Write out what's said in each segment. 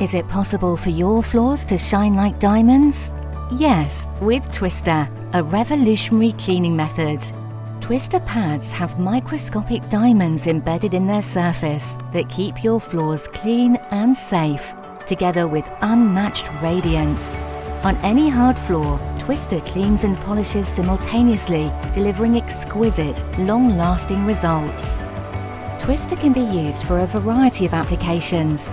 Is it possible for your floors to shine like diamonds? Yes, with Twister, a revolutionary cleaning method. Twister pads have microscopic diamonds embedded in their surface that keep your floors clean and safe, together with unmatched radiance. On any hard floor, Twister cleans and polishes simultaneously, delivering exquisite, long-lasting results. Twister can be used for a variety of applications: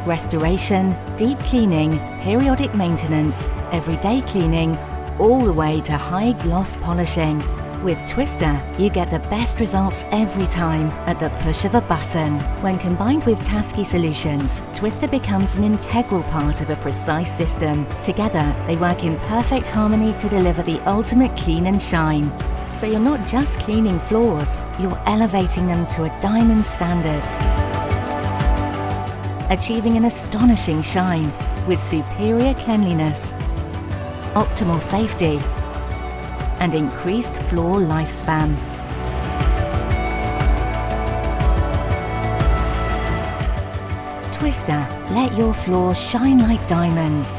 restoration, deep cleaning, periodic maintenance, everyday cleaning, all the way to high-gloss polishing. With Twister, you get the best results every time at the push of a button. When combined with TASKI solutions, Twister becomes an integral part of a precise system. Together, they work in perfect harmony to deliver the ultimate clean and shine. So you're not just cleaning floors, you're elevating them to a diamond standard, achieving an astonishing shine with superior cleanliness, optimal safety, and increased floor lifespan. Twister, let your floors shine like diamonds.